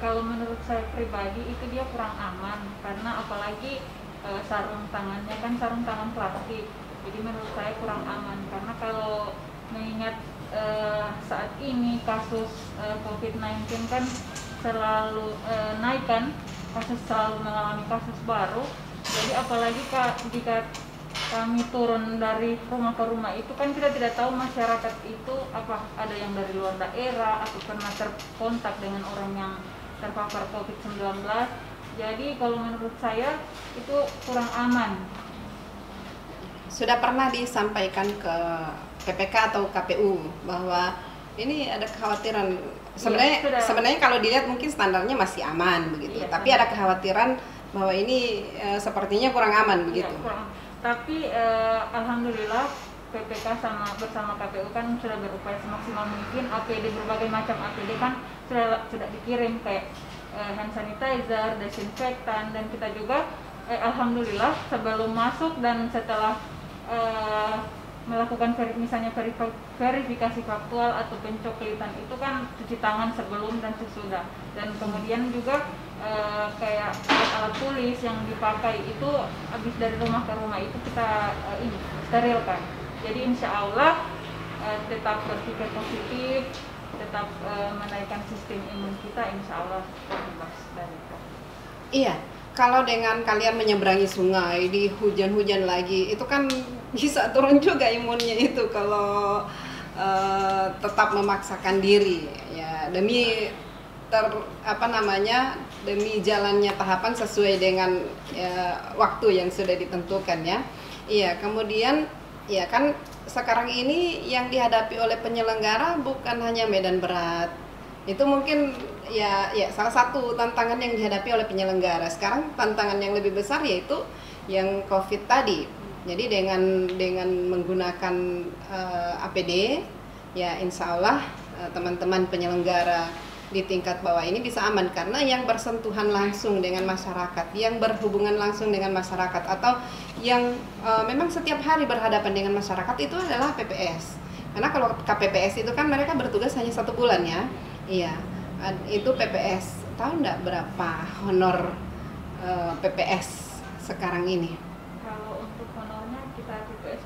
kalau menurut saya pribadi itu dia kurang aman, karena apalagi sarung tangannya kan sarung tangan plastik. Jadi menurut saya kurang aman, karena kalau mengingat saat ini kasus COVID-19 kan selalu naik kan, kasus selalu mengalami kasus baru. Jadi apalagi jika kami turun dari rumah ke rumah itu kan kita tidak tahu masyarakat itu apa ada yang dari luar daerah atau pernah terkontak dengan orang yang terpapar COVID-19. Jadi kalau menurut saya itu kurang aman. Sudah pernah disampaikan ke PPK atau KPU bahwa ini ada kekhawatiran, sebenarnya kalau dilihat mungkin standarnya masih aman begitu, tapi ada kekhawatiran bahwa ini sepertinya kurang aman begitu. Kurang. Tapi alhamdulillah PPK bersama KPU kan sudah berupaya semaksimal mungkin. APD, berbagai macam APD kan sudah dikirim, kayak hand sanitizer, desinfektan, dan kita juga alhamdulillah sebelum masuk dan setelah melakukan misalnya verifikasi faktual atau pencoklitan itu kan cuci tangan sebelum dan sesudah, dan kemudian juga kayak alat tulis yang dipakai itu habis dari rumah ke rumah itu kita sterilkan. Jadi insya Allah tetap berpikir positif, tetap menaikkan sistem imun kita, insya Allah terbebas dari COVID. Iya, kalau dengan kalian menyeberangi sungai di hujan-hujan lagi, itu kan bisa turun juga imunnya itu kalau tetap memaksakan diri ya demi demi jalannya tahapan sesuai dengan waktu yang sudah ditentukan ya. Iya, kemudian ya kan sekarang ini yang dihadapi oleh penyelenggara bukan hanya medan berat. Itu mungkin ya salah satu tantangan yang dihadapi oleh penyelenggara. Sekarang tantangan yang lebih besar yaitu yang COVID tadi. Jadi dengan menggunakan APD ya insya Allah teman-teman penyelenggara di tingkat bawah ini bisa aman, karena yang bersentuhan langsung dengan masyarakat, yang berhubungan langsung dengan masyarakat, atau yang memang setiap hari berhadapan dengan masyarakat itu adalah PPS. Karena kalau KPPS itu kan mereka bertugas hanya 1 bulan ya. Iya, itu PPS. Tahu nggak berapa honor PPS sekarang ini? Kalau untuk honornya kita PPS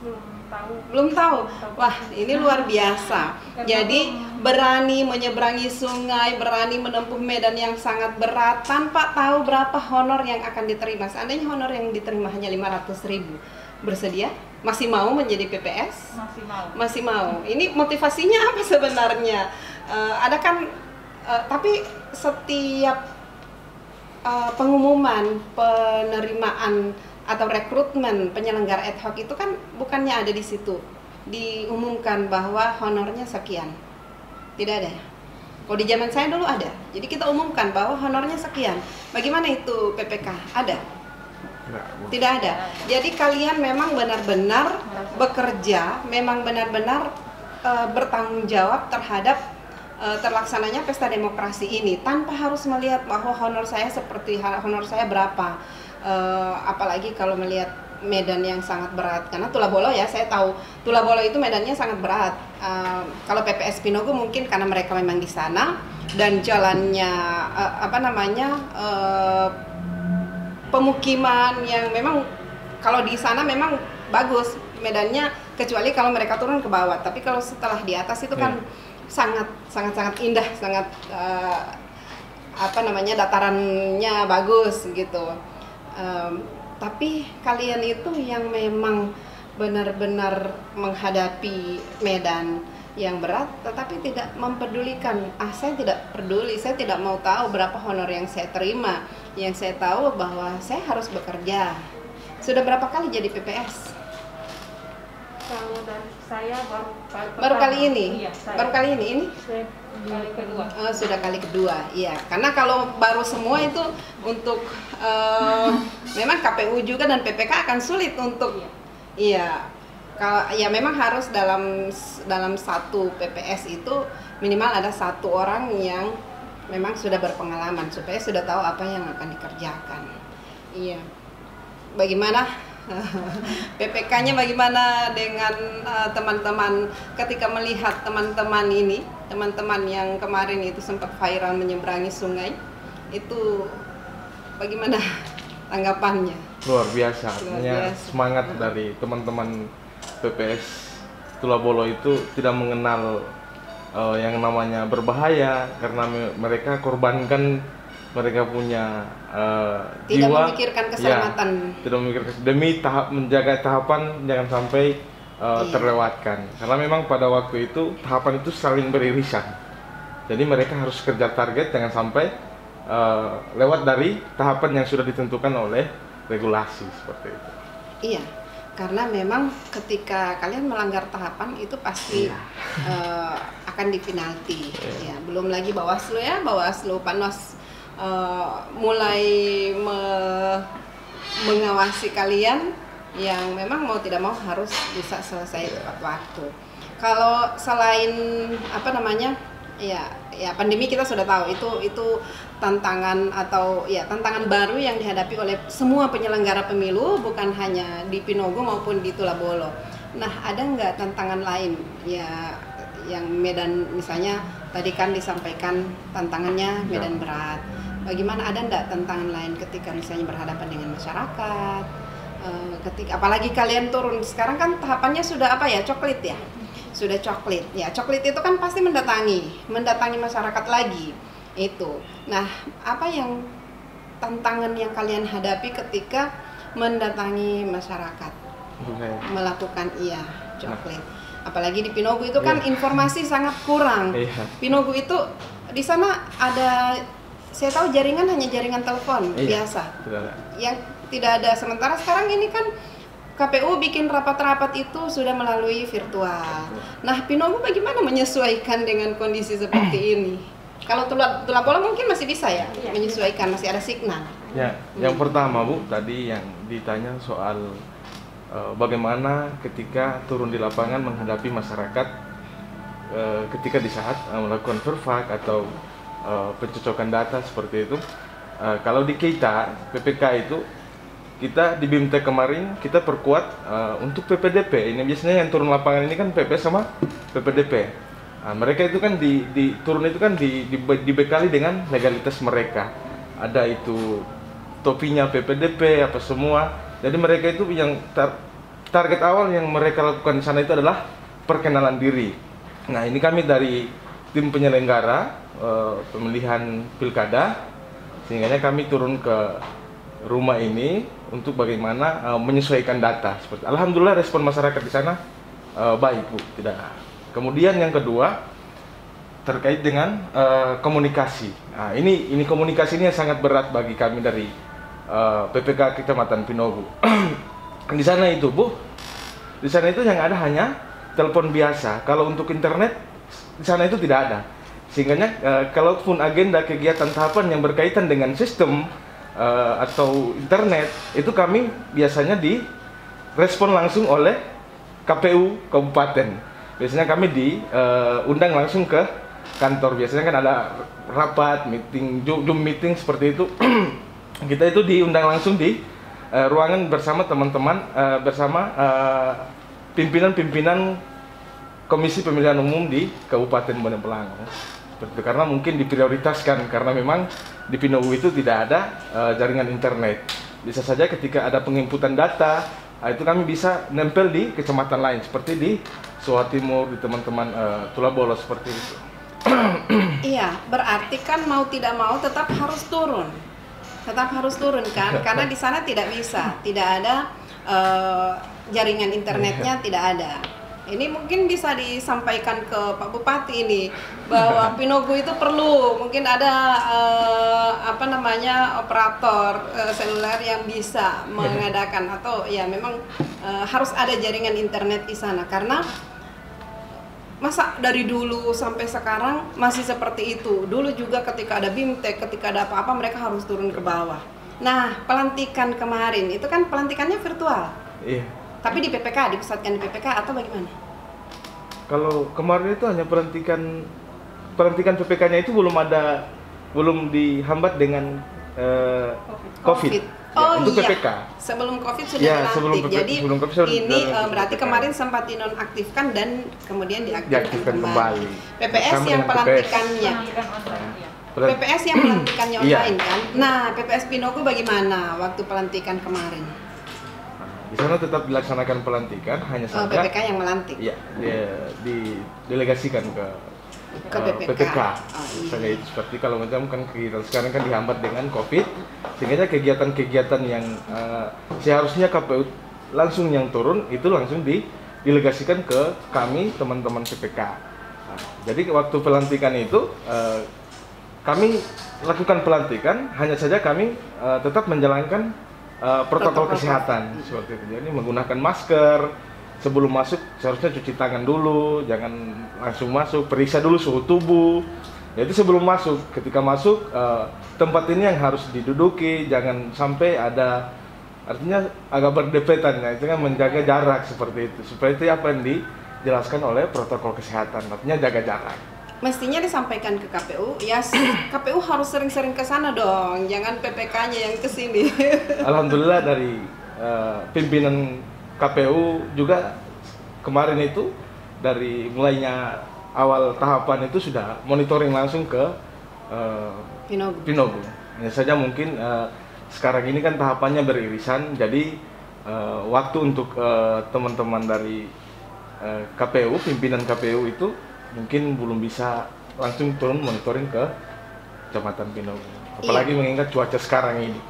belum tahu. Wah, ini luar biasa. Jadi berani menyeberangi sungai, berani menempuh medan yang sangat berat tanpa tahu berapa honor yang akan diterima. Seandainya honor yang diterima hanya 500.000, bersedia? Masih mau menjadi PPS? Masih mau. Ini motivasinya apa sebenarnya? Ada kan, tapi setiap pengumuman penerimaan atau rekrutmen penyelenggara ad hoc itu kan bukannya ada di situ diumumkan bahwa honornya sekian. Tidak ada. Kalau di zaman saya dulu ada. Jadi kita umumkan bahwa honornya sekian. Bagaimana itu PPK? Ada? Tidak ada. Jadi kalian memang benar-benar bekerja, memang benar-benar bertanggung jawab terhadap terlaksananya pesta demokrasi ini tanpa harus melihat bahwa honor saya seperti honor saya berapa. Apalagi kalau melihat medan yang sangat berat, karena Tulabolo ya saya tahu Tulabolo itu medannya sangat berat. Kalau PPS Pinogo mungkin karena mereka memang di sana dan jalannya pemukiman yang memang kalau di sana memang bagus medannya, kecuali kalau mereka turun ke bawah. Tapi kalau setelah di atas itu kan sangat indah, sangat datarannya bagus gitu. Tapi kalian itu yang memang benar-benar menghadapi medan yang berat, tetapi tidak mempedulikan. Saya tidak peduli, saya tidak mau tahu berapa honor yang saya terima. Yang saya tahu bahwa saya harus bekerja. Sudah berapa kali jadi PPS? Kalau dari saya baru kali ini. Iya, baru kali ini kali kedua. Sudah kali kedua, iya. Karena kalau baru semua itu untuk memang KPU juga dan PPK akan sulit untuk kalau ya memang harus dalam satu PPS itu minimal ada 1 orang yang memang sudah berpengalaman supaya sudah tahu apa yang akan dikerjakan. Iya. Bagaimana PPK-nya, bagaimana dengan teman-teman ketika melihat teman-teman ini teman-teman yang kemarin itu sempat viral menyeberangi sungai, itu bagaimana tanggapannya? Luar biasa, Luar artinya biasa. semangat dari teman-teman PPS Tulabolo itu tidak mengenal yang namanya berbahaya, karena mereka korbankan, mereka punya Tidak jiwa, memikirkan ya, keselamatan. tidak memikirkan demi menjaga tahapan jangan sampai terlewatkan, karena memang pada waktu itu tahapan itu saling beririsan, jadi mereka harus kejar target jangan sampai lewat dari tahapan yang sudah ditentukan oleh regulasi seperti itu. Iya, karena memang ketika kalian melanggar tahapan itu pasti akan dipenalti. Ya, belum lagi Bawaslu ya, Bawaslu Panos mulai mengawasi kalian yang memang mau tidak mau harus bisa selesai tepat waktu. Kalau selain apa namanya, ya pandemi kita sudah tahu itu tantangan atau ya tantangan baru yang dihadapi oleh semua penyelenggara pemilu, bukan hanya di Pinogo maupun di Tulabolo. Nah, ada nggak tantangan lain ya yang Medan, misalnya tadi kan disampaikan tantangannya Medan berat. Bagaimana, ada nggak tantangan lain ketika misalnya berhadapan dengan masyarakat? Ketika apalagi kalian turun sekarang kan tahapannya sudah apa ya, coklit ya, sudah coklit ya. Coklit itu kan pasti mendatangi masyarakat lagi itu. Nah, apa yang tantangan yang kalian hadapi ketika mendatangi masyarakat melakukan coklit? Apalagi di Pinogo itu kan informasi sangat kurang. Pinogo itu di sana ada, saya tahu jaringan hanya jaringan telepon biasa, yang tidak ada. Sementara sekarang ini kan KPU bikin rapat-rapat itu sudah melalui virtual. Nah, Pinogo bagaimana menyesuaikan dengan kondisi seperti ini? Kalau Tulabolo mungkin masih bisa ya menyesuaikan, masih ada signal. Ya, yang pertama Bu, tadi yang ditanya soal bagaimana ketika turun di lapangan menghadapi masyarakat ketika di saat melakukan verfak atau pencocokan data seperti itu. Kalau di kita PPK itu, kita di BIMTEK kemarin kita perkuat untuk PPDP. Ini biasanya yang turun lapangan ini kan PP sama PPDP. Mereka itu kan turun itu kan dibekali dengan legalitas mereka. Ada itu topinya PPDP apa semua. Jadi mereka itu yang target awal yang mereka lakukan di sana itu adalah perkenalan diri. Nah, ini kami dari tim penyelenggara pemilihan pilkada, sehingga kami turun ke rumah ini untuk bagaimana menyesuaikan data. Alhamdulillah respon masyarakat di sana baik Bu, tidak. Kemudian yang kedua terkait dengan komunikasi. Nah, ini komunikasi ini yang sangat berat bagi kami dari PPK Kecamatan Pinogo. Di sana itu Bu, di sana itu yang ada hanya telepon biasa. Kalau untuk internet di sana itu tidak ada. Sehingga kalaupun agenda kegiatan tahapan yang berkaitan dengan sistem atau internet itu kami biasanya direspon langsung oleh KPU kabupaten. Biasanya kami diundang langsung ke kantor. Biasanya kan ada rapat, meeting, Zoom meeting seperti itu. Kita itu diundang langsung di ruangan bersama teman-teman, bersama pimpinan-pimpinan Komisi Pemilihan Umum di Kabupaten Bone Belango. Karena mungkin diprioritaskan, karena memang di Pinogo itu tidak ada jaringan internet. Bisa saja ketika ada penginputan data, itu kami bisa nempel di kecamatan lain, seperti di Soa Timur, di teman-teman Tulabolo seperti itu. Iya, berarti kan mau tidak mau tetap harus turun. Tetap harus turun kan, karena di sana tidak bisa, tidak ada jaringan internetnya, tidak ada. Ini mungkin bisa disampaikan ke Pak Bupati ini bahwa Pinogo itu perlu mungkin ada operator seluler yang bisa mengadakan, atau ya memang harus ada jaringan internet di sana, karena masa dari dulu sampai sekarang masih seperti itu. Dulu juga ketika ada BIMTEK, ketika ada apa-apa mereka harus turun ke bawah. Nah, pelantikan kemarin itu kan pelantikannya virtual. Iya. Tapi di PPK, dipusatkan di PPK atau bagaimana? Kalau kemarin itu hanya pelantikan PPK-nya itu belum dihambat dengan COVID. Oh Untuk iya. PPK. Sebelum COVID sudah Ya, dilantik. sebelum Jadi sebelum COVID sudah ini dilantik berarti PPK. kemarin sempat dinonaktifkan dan kemudian diaktifkan Diaktifkan kembali. kembali. PPS Bersama yang dengan pelantikannya. Pelantikan online ya. PPS yang pelantikannya Iya. online kan. Nah, PPS Pinogo bagaimana waktu pelantikan kemarin? Di sana tetap dilaksanakan pelantikan, hanya Oh, saja PPK yang melantik. ya didelegasikan ke PPK. Oh, Misalnya iya. itu seperti kalau macam kan kegiatan sekarang kan dihambat dengan COVID, sehingga kegiatan-kegiatan yang seharusnya KPU langsung yang turun itu langsung didelegasikan ke kami teman-teman PPK. Nah, jadi waktu pelantikan itu kami lakukan pelantikan, hanya saja kami tetap menjalankan protokol kesehatan seperti itu. Jadi menggunakan masker. Sebelum masuk seharusnya cuci tangan dulu, jangan langsung masuk, periksa dulu suhu tubuh. Jadi sebelum masuk, ketika masuk tempat ini yang harus diduduki, jangan sampai ada, artinya agak berdempetan, ya, itu kan menjaga jarak seperti itu. Seperti apa yang dijelaskan oleh protokol kesehatan, artinya jaga jarak. Mestinya disampaikan ke KPU, ya KPU harus sering-sering ke sana dong, jangan PPK-nya yang ke sini. Alhamdulillah dari pimpinan KPU juga kemarin itu dari mulainya awal tahapan itu sudah monitoring langsung ke Pinogo. Hanya saja mungkin sekarang ini kan tahapannya beririsan, jadi waktu untuk teman-teman dari KPU, pimpinan KPU itu mungkin belum bisa langsung turun monitoring ke Kecamatan Pinogo. Apalagi mengingat cuaca sekarang ini.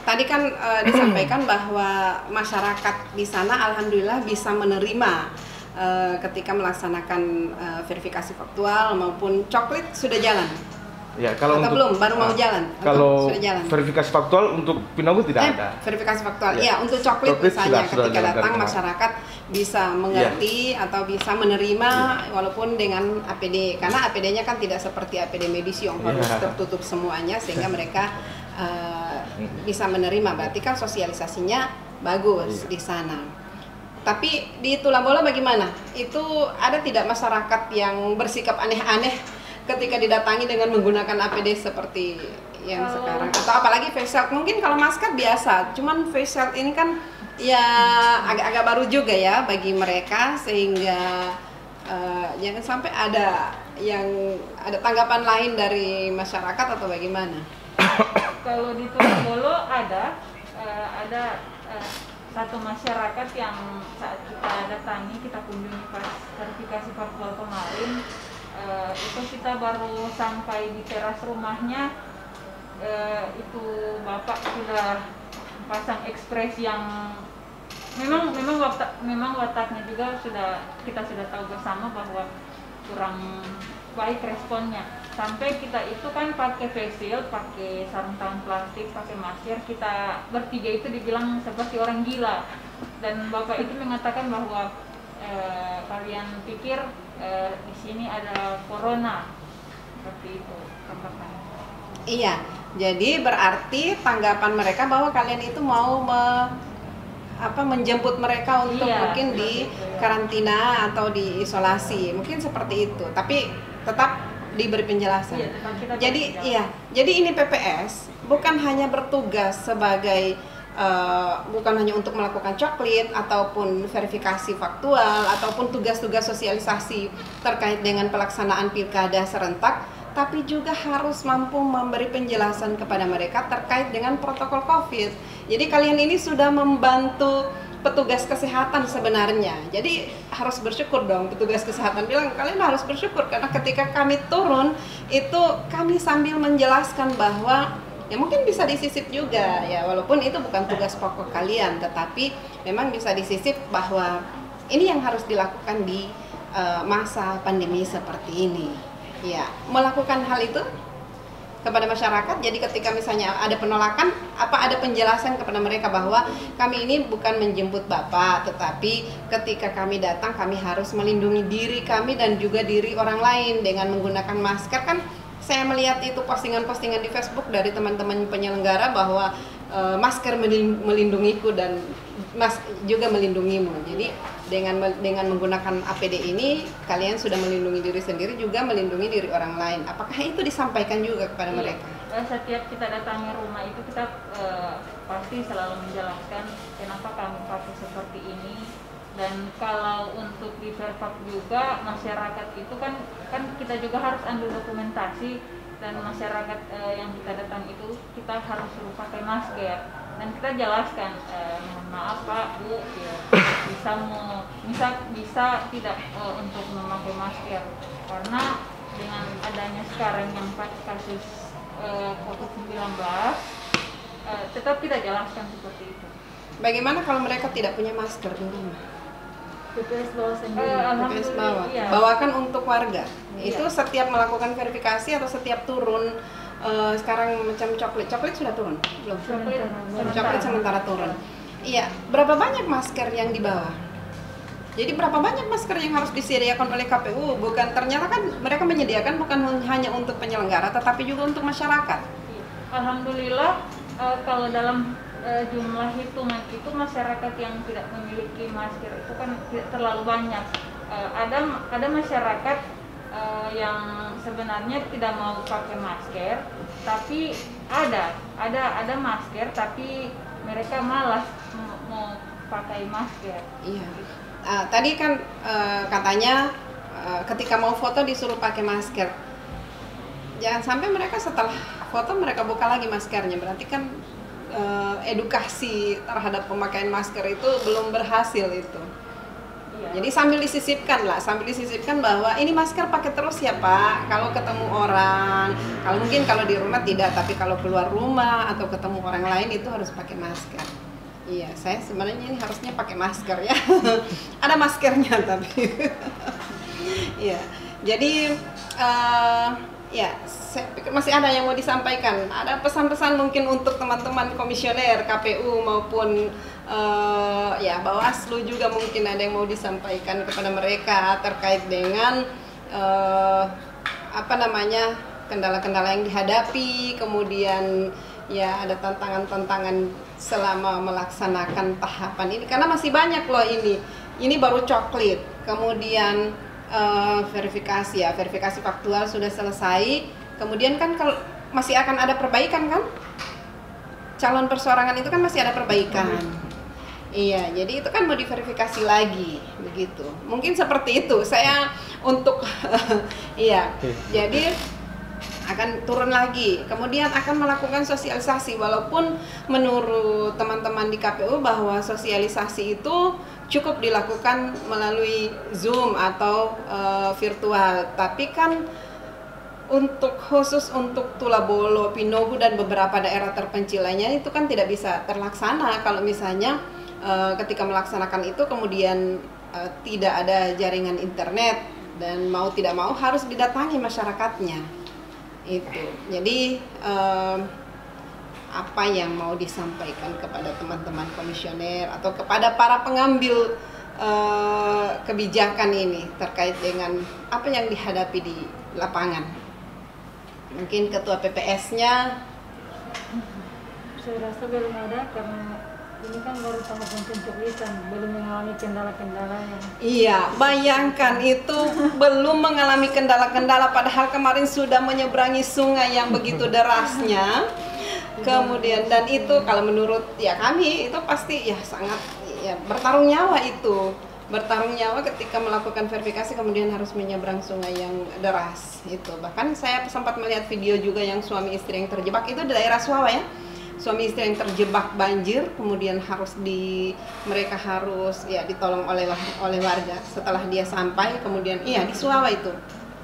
Tadi kan disampaikan bahwa masyarakat di sana alhamdulillah bisa menerima ketika melaksanakan verifikasi faktual maupun coklit sudah jalan. Ya, kalau atau untuk, belum baru mau jalan? Atau Kalau sudah jalan? verifikasi faktual untuk Pinogo tidak ada. Verifikasi faktual. Ya. Ya, untuk coklit Coklit misalnya sudah ketika jalan dari datang kemarin. masyarakat bisa mengerti atau bisa menerima walaupun dengan APD karena APD-nya kan tidak seperti APD medis yang harus tertutup semuanya sehingga mereka bisa menerima. Berarti kan sosialisasinya bagus di sana. Tapi di Tulambola bagaimana? Itu ada tidak masyarakat yang bersikap aneh-aneh ketika didatangi dengan menggunakan APD seperti yang sekarang? Atau apalagi face shield? Mungkin kalau masker biasa, cuman face shield ini kan ya agak-agak baru juga ya bagi mereka sehingga jangan sampai ada tanggapan lain dari masyarakat atau bagaimana? Kalau di Tulambola ada satu masyarakat yang saat kita datangi, kita kunjungi pas verifikasi faktual kemarin, itu kita baru sampai di teras rumahnya, itu bapak sudah pasang ekspresi yang memang wataknya juga kita sudah tahu bersama bahwa kurang baik responnya. Sampai kita itu kan pakai face shield, pakai sarung tangan plastik, pakai masker, kita bertiga itu dibilang seperti orang gila. Dan bapak itu mengatakan bahwa kalian pikir di sini ada corona, seperti itu tanggapannya. Iya, jadi berarti tanggapan mereka bahwa kalian itu mau menjemput mereka untuk mungkin di karantina atau di isolasi, mungkin seperti itu. Tapi tetap diberi penjelasan. Jadi ini PPS bukan hanya bertugas sebagai bukan hanya untuk melakukan coklit ataupun verifikasi faktual ataupun tugas-tugas sosialisasi terkait dengan pelaksanaan pilkada serentak, tapi juga harus mampu memberi penjelasan kepada mereka terkait dengan protokol COVID. Jadi kalian ini sudah membantu petugas kesehatan sebenarnya. Jadi harus bersyukur dong, petugas kesehatan bilang kalian harus bersyukur karena ketika kami turun itu kami sambil menjelaskan bahwa ya mungkin bisa disisip juga ya, walaupun itu bukan tugas pokok kalian, tetapi memang bisa disisip bahwa ini yang harus dilakukan di masa pandemi seperti ini. Ya, melakukan hal itu kepada masyarakat. Jadi ketika misalnya ada penolakan, ada penjelasan kepada mereka bahwa kami ini bukan menjemput Bapak, tetapi ketika kami datang kami harus melindungi diri kami dan juga diri orang lain dengan menggunakan masker. Kan saya melihat itu postingan-postingan di Facebook dari teman-teman penyelenggara bahwa masker melindungiku dan juga melindungimu. Jadi dengan menggunakan APD ini kalian sudah melindungi diri sendiri juga melindungi diri orang lain. Apakah itu disampaikan juga kepada mereka? Setiap kita datangi rumah itu kita pasti selalu menjelaskan kenapa kami pakai seperti ini. Dan kalau untuk di Fairfax juga masyarakat itu kan kita juga harus ambil dokumentasi, dan masyarakat yang kita datang itu kita harus suruh pakai masker, dan kita jelaskan mohon maaf Pak Bu ya, bisa tidak untuk memakai masker, karena dengan adanya sekarang yang kasus COVID-19 tetap kita jelaskan seperti itu. Bagaimana kalau mereka tidak punya masker di rumah? PPS bawa sendiri. PPS bawa. Iya. Bawakan untuk warga. Iya. Itu setiap melakukan verifikasi atau setiap turun sekarang macam coklat sudah turun belum? Coklat sementara turun. Iya. Berapa banyak masker yang dibawa? Jadi berapa banyak masker yang harus disediakan oleh KPU? Bukan, ternyata kan mereka menyediakan bukan hanya untuk penyelenggara, tetapi juga untuk masyarakat. Alhamdulillah kalau dalam jumlah hitungan itu masyarakat yang tidak memiliki masker itu kan tidak terlalu banyak. Ada masyarakat yang sebenarnya tidak mau pakai masker, tapi ada masker tapi mereka malas mau pakai masker. Iya. Tadi kan katanya ketika mau foto disuruh pakai masker. Jangan sampai mereka setelah foto mereka buka lagi maskernya, berarti kan edukasi terhadap pemakaian masker itu belum berhasil itu. Iya. Jadi sambil disisipkan bahwa ini masker pakai terus ya Pak, kalau ketemu orang, kalau di rumah tidak, tapi kalau keluar rumah atau ketemu orang lain itu harus pakai masker. Iya, saya sebenarnya ini harusnya pakai masker ya. Ada maskernya tapi. Iya, jadi ya, saya pikir masih ada yang mau disampaikan. Ada pesan-pesan mungkin untuk teman-teman komisioner KPU maupun ya Bawaslu juga mungkin ada yang mau disampaikan kepada mereka terkait dengan kendala-kendala yang dihadapi, kemudian ya ada tantangan-tantangan selama melaksanakan tahapan ini, karena masih banyak loh ini baru coklit, kemudian verifikasi faktual sudah selesai, kemudian kan kalau masih akan ada perbaikan kan, calon perseorangan itu kan masih ada perbaikan. Iya, jadi itu kan mau diverifikasi lagi begitu, mungkin seperti itu saya untuk iya, jadi akan turun lagi, kemudian akan melakukan sosialisasi, walaupun menurut teman-teman di KPU bahwa sosialisasi itu cukup dilakukan melalui Zoom atau virtual, tapi kan khusus untuk Tulabolo, Pinogu dan beberapa daerah terpencil lainnya itu kan tidak bisa terlaksana kalau misalnya ketika melaksanakan itu kemudian tidak ada jaringan internet dan mau tidak mau harus didatangi masyarakatnya. Itu jadi apa yang mau disampaikan kepada teman-teman komisioner atau kepada para pengambil kebijakan ini terkait dengan apa yang dihadapi di lapangan? Mungkin ketua PPS-nya. Saya rasa belum ada, karena ini kan baru tahap penculikan, belum mengalami kendala-kendala yang... Iya, bayangkan itu belum mengalami kendala-kendala, padahal kemarin sudah menyeberangi sungai yang begitu derasnya. Kemudian dan itu kalau menurut ya kami itu pasti ya sangat ya bertarung nyawa itu. Bertarung nyawa ketika melakukan verifikasi kemudian harus menyeberang sungai yang deras itu. Bahkan saya sempat melihat video juga yang suami istri yang terjebak itu di daerah Suawa ya. Suami istri yang terjebak banjir, kemudian mereka harus ya ditolong oleh warga. Setelah dia sampai, kemudian iya di Suawa itu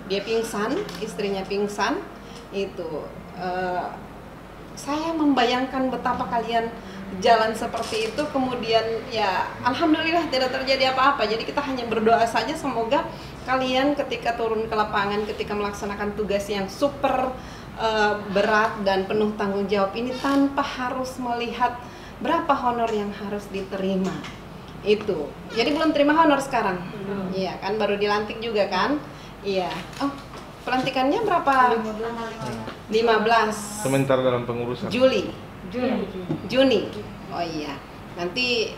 dia pingsan, istrinya pingsan itu. Saya membayangkan betapa kalian jalan seperti itu, kemudian ya alhamdulillah tidak terjadi apa-apa. Jadi kita hanya berdoa saja semoga kalian ketika turun ke lapangan, ketika melaksanakan tugas yang super berat dan penuh tanggung jawab ini tanpa harus melihat berapa honor yang harus diterima itu. Jadi belum terima honor sekarang. Iya kan, baru dilantik juga kan. Iya. Oh, pelantikannya berapa? 15 sementara dalam pengurusan Juli Juni. Oh iya. Nanti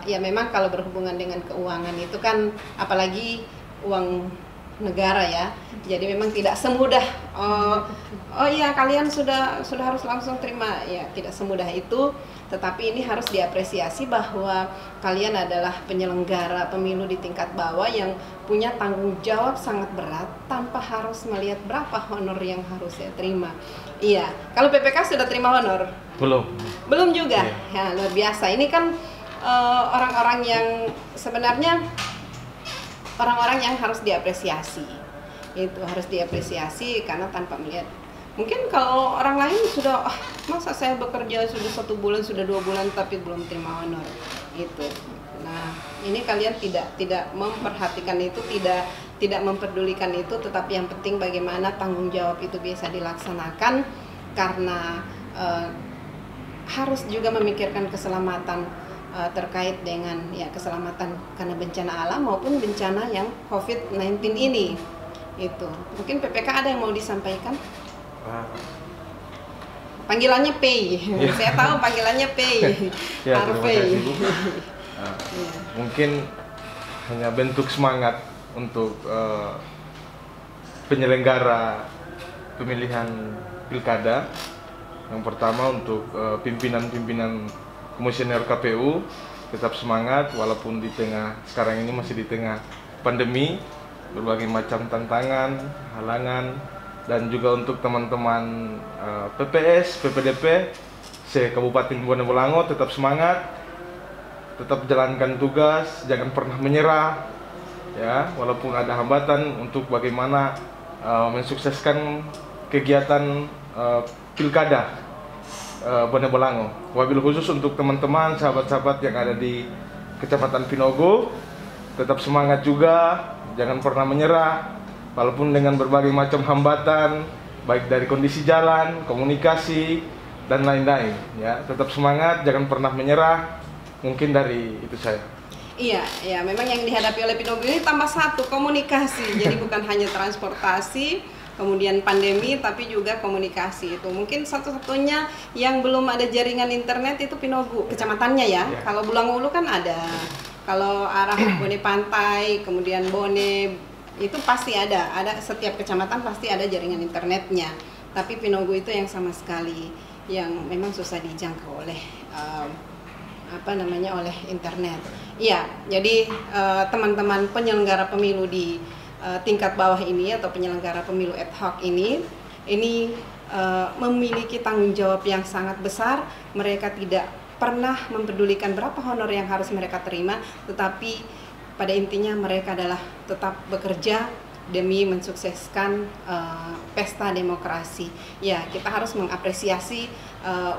ya memang kalau berhubungan dengan keuangan itu kan apalagi uang negara ya. Jadi memang tidak semudah oh iya kalian sudah harus langsung terima ya, tidak semudah itu. Tetapi ini harus diapresiasi bahwa kalian adalah penyelenggara pemilu di tingkat bawah yang punya tanggung jawab sangat berat tanpa harus melihat berapa honor yang harus saya terima. Iya, kalau PPK sudah terima honor? Belum juga. Ya, luar biasa. Ini kan orang-orang yang sebenarnya orang-orang yang harus diapresiasi. Itu harus diapresiasi karena tanpa melihat. Mungkin kalau orang lain sudah masa saya bekerja sudah 1 bulan, sudah 2 bulan tapi belum terima honor gitu. Nah, ini kalian tidak memperhatikan itu, tidak memperdulikan itu, tetapi yang penting bagaimana tanggung jawab itu bisa dilaksanakan karena harus juga memikirkan keselamatan terkait dengan ya keselamatan karena bencana alam maupun bencana yang COVID-19 ini. Itu. Mungkin PPK ada yang mau disampaikan? Panggilannya Pei. Ya. Saya tahu panggilannya Pei. Ya, Harvey. Mungkin hanya bentuk semangat untuk penyelenggara pemilihan pilkada. Yang pertama untuk pimpinan-pimpinan komisioner KPU tetap semangat walaupun di tengah sekarang ini masih di tengah pandemi, berbagai macam tantangan, halangan. Dan juga untuk teman-teman PPS, PPDP se-Kabupaten Bone Bolango tetap semangat, tetap jalankan tugas, jangan pernah menyerah, ya walaupun ada hambatan untuk bagaimana mensukseskan kegiatan pilkada Bone Bolango. Wabil khusus untuk teman-teman, sahabat-sahabat yang ada di Kecamatan Pinogo, tetap semangat juga, jangan pernah menyerah. Walaupun dengan berbagai macam hambatan, baik dari kondisi jalan, komunikasi, dan lain-lain, ya tetap semangat, jangan pernah menyerah. Mungkin dari itu saya. Iya, ya memang yang dihadapi oleh Pinogo ini tambah satu komunikasi. Jadi bukan hanya transportasi, kemudian pandemi, tapi juga komunikasi itu. Mungkin satu-satunya yang belum ada jaringan internet itu Pinogo, kecamatannya ya. Kalau Bulangulu kan ada. Kalau arah Bone Pantai, kemudian Bone itu pasti ada setiap kecamatan pasti ada jaringan internetnya, tapi Pinogo itu yang sama sekali yang memang susah dijangkau oleh oleh internet. Iya, jadi teman-teman penyelenggara pemilu di tingkat bawah ini atau penyelenggara pemilu ad hoc ini memiliki tanggung jawab yang sangat besar. Mereka tidak pernah mempedulikan berapa honor yang harus mereka terima, tetapi pada intinya mereka adalah tetap bekerja demi mensukseskan pesta demokrasi. Ya, kita harus mengapresiasi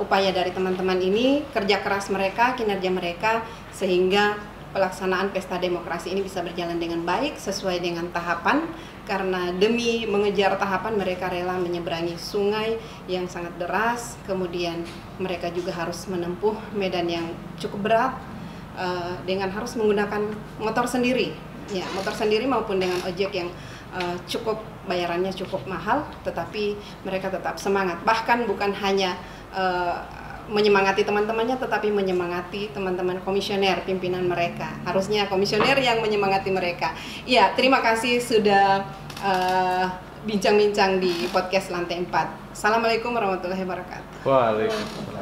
upaya dari teman-teman ini, kerja keras mereka, kinerja mereka, sehingga pelaksanaan pesta demokrasi ini bisa berjalan dengan baik sesuai dengan tahapan. Karena demi mengejar tahapan mereka rela menyeberangi sungai yang sangat deras, kemudian mereka juga harus menempuh medan yang cukup berat. Dengan harus menggunakan motor sendiri, ya motor sendiri maupun dengan ojek yang cukup bayarannya cukup mahal, tetapi mereka tetap semangat. Bahkan bukan hanya menyemangati teman-temannya, tetapi menyemangati teman-teman komisioner, pimpinan mereka. Harusnya komisioner yang menyemangati mereka. Ya, terima kasih sudah bincang-bincang di podcast Lantai 4. Assalamualaikum warahmatullahi wabarakatuh. Waalaikumsalam.